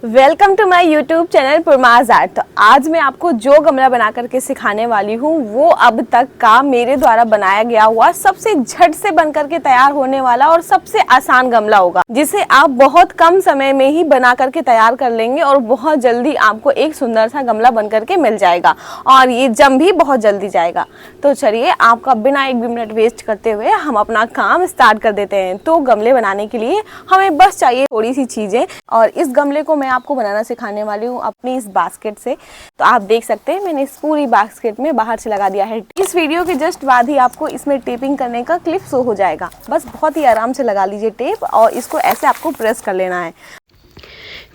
Welcome to my YouTube channel पुरमाज art. तो आज मैं आपको जो गमला बना करके सिखाने वाली हूँ वो अब तक का मेरे द्वारा बनाया गया हुआ सबसे झट से बन करके तैयार होने वाला और सबसे आसान गमला होगा, जिसे आप बहुत कम समय में ही बना करके तैयार कर लेंगे और बहुत जल्दी आपको एक सुंदर सा गमला बन करके मिल जाएगा और ये जम भी बहुत जल्दी जाएगा। तो चलिए आपका बिना एक भी मिनट वेस्ट करते हुए हम अपना काम स्टार्ट कर देते हैं। तो गमले बनाने के लिए हमें बस चाहिए थोड़ी सी चीजें और इस गमले को मैं आपको बनाना सिखाने वाली हूँ अपनी इस बास्केट से। तो आप देख सकते हैं मैंने इस पूरी बास्केट में बाहर से लगा दिया है। इस वीडियो के जस्ट बाद ही आपको इसमें टेपिंग करने का क्लिप शो हो जाएगा। बस बहुत ही आराम से लगा लीजिए टेप और इसको ऐसे आपको प्रेस कर लेना है।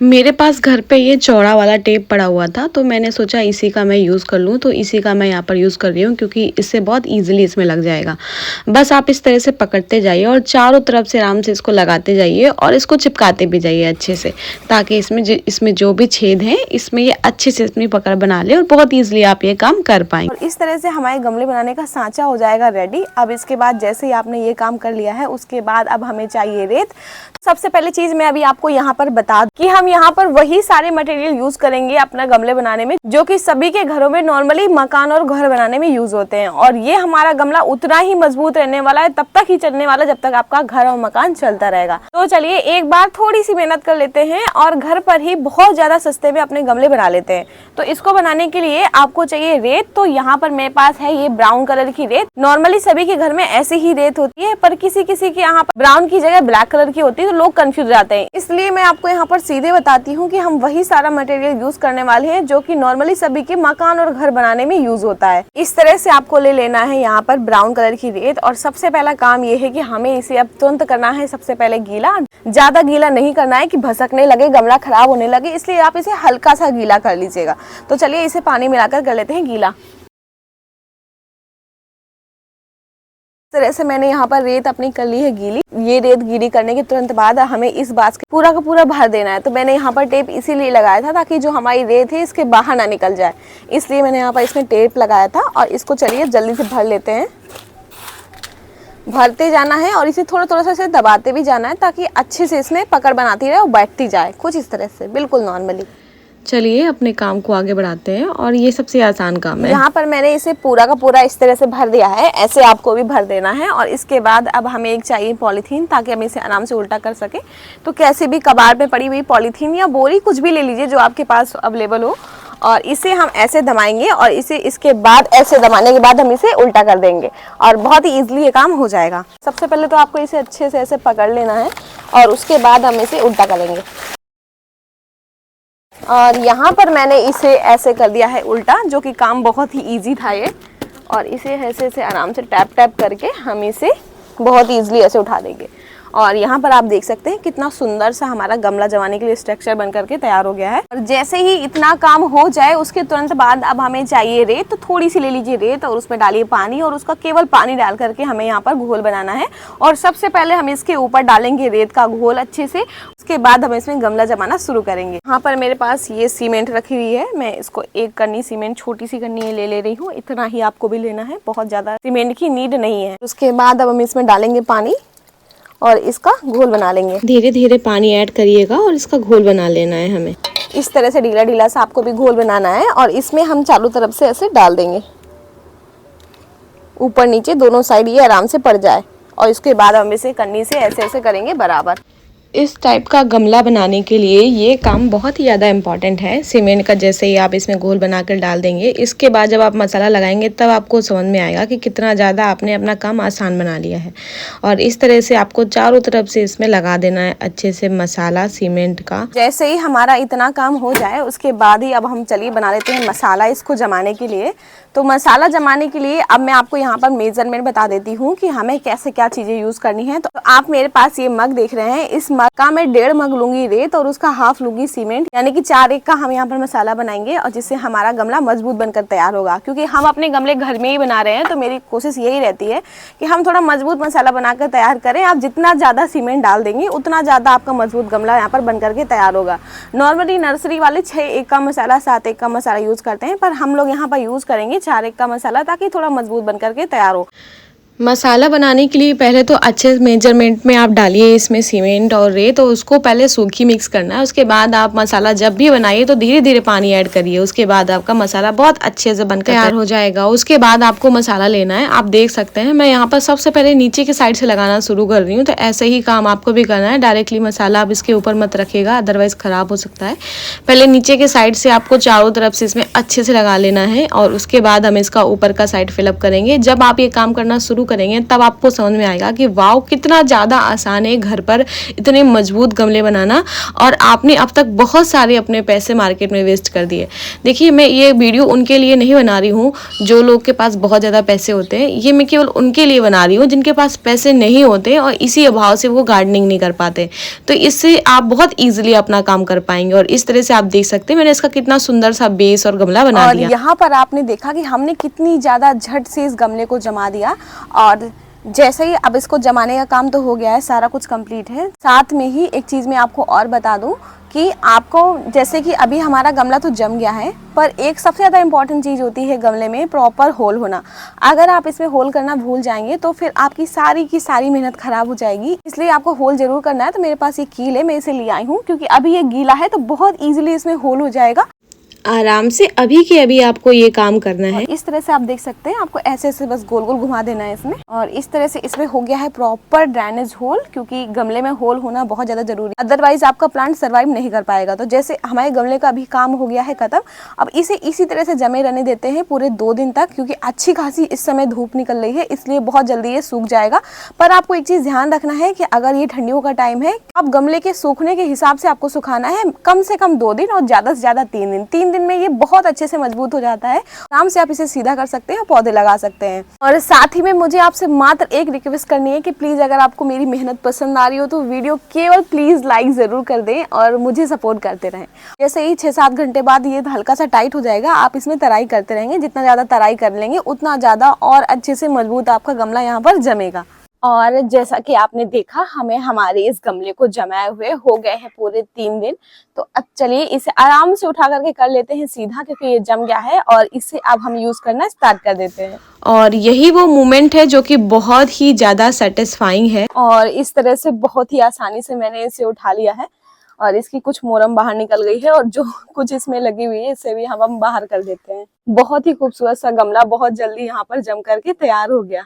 मेरे पास घर पे ये चौड़ा वाला टेप पड़ा हुआ था तो मैंने सोचा इसी का मैं यूज़ कर लूँ, तो इसी का मैं यहाँ पर यूज़ कर रही हूँ क्योंकि इससे बहुत इजीली इसमें लग जाएगा। बस आप इस तरह से पकड़ते जाइए और चारों तरफ से आराम से इसको लगाते जाइए और इसको चिपकाते भी जाइए अच्छे से, ताकि इसमें जो भी छेद हैं इसमें ये अच्छे से अपनी पकड़ बना ले और बहुत ईजिली आप ये काम कर पाएंगे। और इस तरह से हमारे गमले बनाने का सांचा हो जाएगा रेडी। अब इसके बाद जैसे ही आपने ये काम कर लिया है उसके बाद अब हमें चाहिए रेत। सबसे पहले चीज मैं अभी आपको यहाँ पर बता दूं कि हम यहाँ पर वही सारे मटेरियल यूज करेंगे अपना गमले बनाने में जो कि सभी के घरों में नॉर्मली मकान और घर बनाने में यूज होते हैं। और ये हमारा गमला उतना ही मजबूत रहने वाला है, तब तक ही चलने वाला जब तक आपका घर और मकान चलता रहेगा। तो चलिए एक बार थोड़ी सी मेहनत कर लेते हैं और घर पर ही बहुत ज्यादा सस्ते में अपने गमले बना लेते हैं। तो इसको बनाने के लिए आपको चाहिए रेत। तो यहाँ पर मेरे पास है ये ब्राउन कलर की रेत। नॉर्मली सभी के घर में ऐसी ही रेत होती है, पर किसी किसी के यहाँ पर ब्राउन की जगह ब्लैक कलर की होती है तो लोग कंफ्यूज जाते हैं। इसलिए मैं आपको यहाँ पर सीधे बताती हूँ कि हम वही सारा मटेरियल यूज करने वाले हैं जो कि नॉर्मली सभी के मकान और घर बनाने में यूज होता है। इस तरह से आपको ले लेना है यहाँ पर ब्राउन कलर की रेत और सबसे पहला काम ये है कि हमें इसे अब तुरंत करना है सबसे पहले गीला। ज्यादा गीला नहीं करना है कि भसकने लगे, गमला खराब होने लगे, इसलिए आप इसे हल्का सा गीला कर लीजिएगा। तो चलिए इसे पानी मिलाकर कर लेते हैं गीला। इस तरह से मैंने यहाँ पर रेत अपनी कर ली है गीली। ये रेत गीली करने के तुरंत बाद हमें इस बास्केट पूरा का पूरा भर देना है। तो मैंने यहाँ पर टेप इसीलिए लगाया था ताकि जो हमारी रेत है इसके बाहर ना निकल जाए, इसलिए मैंने यहाँ पर इसमें टेप लगाया था। और इसको चलिए जल्दी से भर लेते हैं। भरते जाना है और इसे थोड़ा थोड़ा सा दबाते भी जाना है ताकि अच्छे से इसमें पकड़ बनाती रहे और बैठती जाए, कुछ इस तरह से बिल्कुल नॉर्मली। चलिए अपने काम को आगे बढ़ाते हैं और ये सबसे आसान काम है। यहाँ पर मैंने इसे पूरा का पूरा इस तरह से भर दिया है, ऐसे आपको भी भर देना है। और इसके बाद अब हमें एक चाहिए पॉलीथीन ताकि हम इसे आराम से उल्टा कर सके। तो कैसे भी कबाड़ में पड़ी हुई पॉलीथीन या बोरी कुछ भी ले लीजिए जो आपके पास अवेलेबल हो और इसे हम ऐसे दबाएंगे और इसे इसके बाद ऐसे दबाने के बाद हम इसे उल्टा कर देंगे और बहुत ही ईजिली ये काम हो जाएगा। सबसे पहले तो आपको इसे अच्छे से ऐसे पकड़ लेना है और उसके बाद हम इसे उल्टा करेंगे। और यहाँ पर मैंने इसे ऐसे कर दिया है उल्टा, जो कि काम बहुत ही इजी था ये। और इसे ऐसे से आराम से टैप टैप करके हम इसे बहुत इजीली ऐसे उठा देंगे। और यहाँ पर आप देख सकते हैं कितना सुंदर सा हमारा गमला जमाने के लिए स्ट्रक्चर बन करके तैयार हो गया है। और जैसे ही इतना काम हो जाए उसके तुरंत बाद अब हमें चाहिए रेत। तो थोड़ी सी ले लीजिए रेत और उसमें डालिए पानी और उसका केवल पानी डाल करके हमें यहाँ पर घोल बनाना है। और सबसे पहले हम इसके ऊपर डालेंगे रेत का घोल अच्छे से, उसके बाद हम इसमें गमला जमाना शुरू करेंगे। यहाँ पर मेरे पास ये सीमेंट रखी हुई है, मैं इसको एक कन्नी सीमेंट छोटी सी कन्नी ले रही हूँ। इतना ही आपको भी लेना है, बहुत ज्यादा सीमेंट की नीड नहीं है। उसके बाद अब हम इसमें डालेंगे पानी और इसका घोल बना लेंगे। धीरे धीरे पानी ऐड करिएगा और इसका घोल बना लेना है हमें। इस तरह से ढीला ढीला सा आपको भी घोल बनाना है और इसमें हम चारों तरफ से ऐसे डाल देंगे, ऊपर नीचे दोनों साइड ये आराम से पड़ जाए। और इसके बाद हम इसे कन्नी से ऐसे ऐसे करेंगे बराबर। इस टाइप का गमला बनाने के लिए ये काम बहुत ही ज़्यादा इम्पॉर्टेंट है। सीमेंट का जैसे ही आप इसमें घोल बनाकर डाल देंगे, इसके बाद जब आप मसाला लगाएंगे तब आपको समझ में आएगा कि कितना ज़्यादा आपने अपना काम आसान बना लिया है। और इस तरह से आपको चारों तरफ से इसमें लगा देना है अच्छे से मसाला सीमेंट का। जैसे ही हमारा इतना काम हो जाए उसके बाद ही अब हम चलिए बना लेते हैं मसाला इसको जमाने के लिए। तो मसाला जमाने के लिए अब मैं आपको यहाँ पर मेजरमेंट बता देती हूँ कि हमें कैसे क्या चीज़ें यूज़ करनी है। तो आप मेरे पास ये मग देख रहे हैं, इस मग का मैं 1.5 मग लूंगी रेत और उसका हाफ लूंगी सीमेंट, यानी कि 4 एक का हम यहाँ पर मसाला बनाएंगे और जिससे हमारा गमला मजबूत बनकर तैयार होगा। क्योंकि हम अपने गमले घर में ही बना रहे हैं तो मेरी कोशिश यही रहती है कि हम थोड़ा मजबूत मसाला बनाकर तैयार करें। आप जितना ज़्यादा सीमेंट डाल देंगे उतना ज़्यादा आपका मजबूत गमला यहाँ पर बन करके तैयार होगा। नॉर्मली नर्सरी वाले 6 एक का मसाला 7 एक का मसाला यूज़ करते हैं, पर हम लोग यहाँ पर यूज़ करेंगे 4 एक का मसाला ताकि थोड़ा मजबूत बन करके तैयार हो। मसाला बनाने के लिए पहले तो अच्छे मेजरमेंट में आप डालिए इसमें सीमेंट और रेत, तो उसको पहले सूखी मिक्स करना है। उसके बाद आप मसाला जब भी बनाइए तो धीरे धीरे पानी ऐड करिए। उसके बाद आपका मसाला बहुत अच्छे से बनकर तैयार हो जाएगा। उसके बाद आपको मसाला लेना है। आप देख सकते हैं मैं यहाँ पर सबसे पहले नीचे की साइड से लगाना शुरू कर रही हूँ, तो ऐसे ही काम आपको भी करना है। डायरेक्टली मसाला आप इसके ऊपर मत रखिएगा, अदरवाइज ख़राब हो सकता है। पहले नीचे के साइड से आपको चारों तरफ से इसमें अच्छे से लगा लेना है और उसके बाद हम इसका ऊपर का साइड फिलअप करेंगे। जब आप ये काम करना शुरू करेंगे तब आपको समझ में आएगा कि वाव कितना ज़्यादा आसान है घर पर इतने मजबूत गमले बनाना, और आपने अब तक बहुत सारे अपने पैसे मार्केट में वेस्ट कर दिए। देखिए मैं ये वीडियो उनके लिए नहीं बना रही हूँ जो लोग के पास बहुत ज़्यादा पैसे होते हैं, ये मैं केवल उनके लिए बना रही हूँ जिनके पास पैसे नहीं होते और इसी अभाव से वो गार्डनिंग नहीं कर पाते। तो इससे आप बहुत ईजिली अपना काम कर पाएंगे। और इस तरह से आप देख सकते हैं मैंने इसका कितना सुंदर सा बेस और गमला बना और दिया। यहाँ पर आपने देखा कि हमने कितनी ज़्यादा झट से इस गमले को जमा दिया। और जैसे ही अब इसको जमाने का काम तो हो गया है, सारा कुछ कंप्लीट है। साथ में ही एक चीज़ मैं आपको और बता दूं कि आपको जैसे कि अभी हमारा गमला तो जम गया है, पर एक सबसे ज़्यादा इंपॉर्टेंट चीज़ होती है गमले में प्रॉपर होल होना। अगर आप इसमें होल करना भूल जाएंगे तो फिर आपकी सारी की सारी मेहनत खराब हो जाएगी। इसलिए आपको होल जरूर करना है। तो मेरे पास ये कील है, मैं इसे ले आई हूँ क्योंकि अभी ये गीला है तो बहुत ईजिली इसमें होल हो जाएगा। आराम से अभी के अभी आपको ये काम करना है। इस तरह से आप देख सकते हैं, आपको ऐसे ऐसे बस गोल गोल घुमा देना है इसमें। और इस तरह से इसमें हो गया है प्रॉपर ड्रेनेज होल, क्योंकि गमले में होल होना बहुत ज़्यादा जरूरी है, अदरवाइज आपका प्लांट सर्वाइव नहीं कर पाएगा। तो जैसे हमारे गमले का अभी काम हो गया है खत्म, अब इसे इसी तरह से जमे रहने देते हैं पूरे 2 दिन तक, क्योंकि अच्छी खासी इस समय धूप निकल रही है इसलिए बहुत जल्दी ये सूख जाएगा। पर आपको एक चीज़ ध्यान रखना है कि अगर ये ठंडियों का टाइम है, आप गमले के सूखने के हिसाब से आपको सुखाना है, कम से कम 2 दिन और ज़्यादा से ज़्यादा 3 दिन। 3 दिन में ये बहुत अच्छे से मजबूत हो जाता है। आराम से आप इसे सीधा कर सकते हैं, पौधे लगा सकते हैं। और साथ ही में मुझे आपसे मात्र एक रिक्वेस्ट करनी है कि प्लीज अगर आपको मेरी मेहनत पसंद आ रही हो तो वीडियो केवल प्लीज लाइक जरूर कर दें और मुझे सपोर्ट करते रहें। जैसे ही 6-7 घंटे बाद ये हल्का सा टाइट हो जाएगा, आप इसमें तराई करते रहेंगे। जितना ज्यादा तराई कर लेंगे उतना ज्यादा और अच्छे से मजबूत आपका गमला यहाँ पर जमेगा। और जैसा कि आपने देखा, हमें हमारे इस गमले को जमाए हुए हो गए हैं पूरे 3 दिन। तो अब चलिए इसे आराम से उठा करके कर लेते हैं सीधा, क्योंकि ये जम गया है और इसे अब हम यूज करना स्टार्ट कर देते हैं। और यही वो मोमेंट है जो कि बहुत ही ज़्यादा सेटिस्फाइंग है। और इस तरह से बहुत ही आसानी से मैंने इसे उठा लिया है और इसकी कुछ मोरम बाहर निकल गई है और जो कुछ इसमें लगी हुई है इसे भी हम बाहर कर देते हैं। बहुत ही खूबसूरत सा गमला बहुत जल्दी यहाँ पर जम करके तैयार हो गया।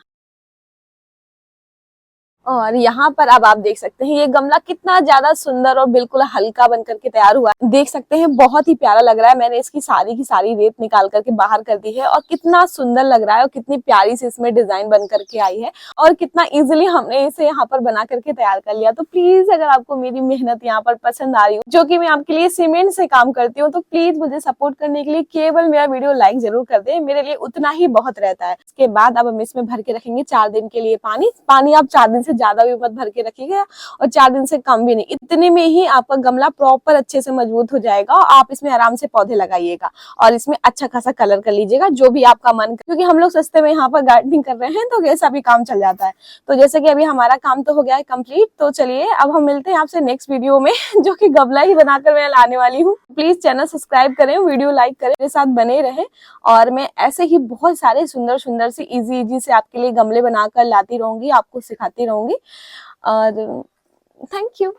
और यहाँ पर अब आप देख सकते हैं ये गमला कितना ज्यादा सुंदर और बिल्कुल हल्का बन करके तैयार हुआ है। देख सकते हैं बहुत ही प्यारा लग रहा है। मैंने इसकी सारी की सारी रेत निकाल करके बाहर कर दी है और कितना सुंदर लग रहा है और कितनी प्यारी सी इसमें डिजाइन बन करके आई है और कितना इजीली हमने इसे यहाँ पर बना करके तैयार कर लिया। तो प्लीज अगर आपको मेरी मेहनत यहाँ पर पसंद आ रही हो, जो कि मैं आपके लिए सीमेंट से काम करती हूँ, तो प्लीज मुझे सपोर्ट करने के लिए केवल मेरा वीडियो लाइक जरूर कर दे, मेरे लिए उतना ही बहुत रहता है। इसके बाद अब हम इसमें भर के रखेंगे 4 दिन के लिए पानी आप 4 दिन से ज्यादा भी मत भर के रखिएगा और 4 दिन से कम भी नहीं। इतने में ही आपका गमला प्रॉपर अच्छे से मजबूत हो जाएगा और आप इसमें आराम से पौधे लगाइएगा और इसमें अच्छा खासा कलर कर लीजिएगा जो भी आपका मन, क्योंकि हम लोग सस्ते में यहाँ पर गार्डनिंग कर रहे हैं तो कैसा भी काम चल जाता है। तो जैसे कि अभी हमारा काम तो हो गया है कंप्लीट, तो चलिए अब हम मिलते हैं आपसे नेक्स्ट वीडियो में, जो कि गमला ही बनाकर मैं लाने वाली हूँ। प्लीज चैनल सब्सक्राइब करें, वीडियो लाइक करें, मेरे साथ बने रहें और मैं ऐसे ही बहुत सारे सुंदर सुंदर से इजी से आपके लिए गमले बनाकर लाती रहूंगी, आपको सिखाती रहूंगी। और थैंक यू।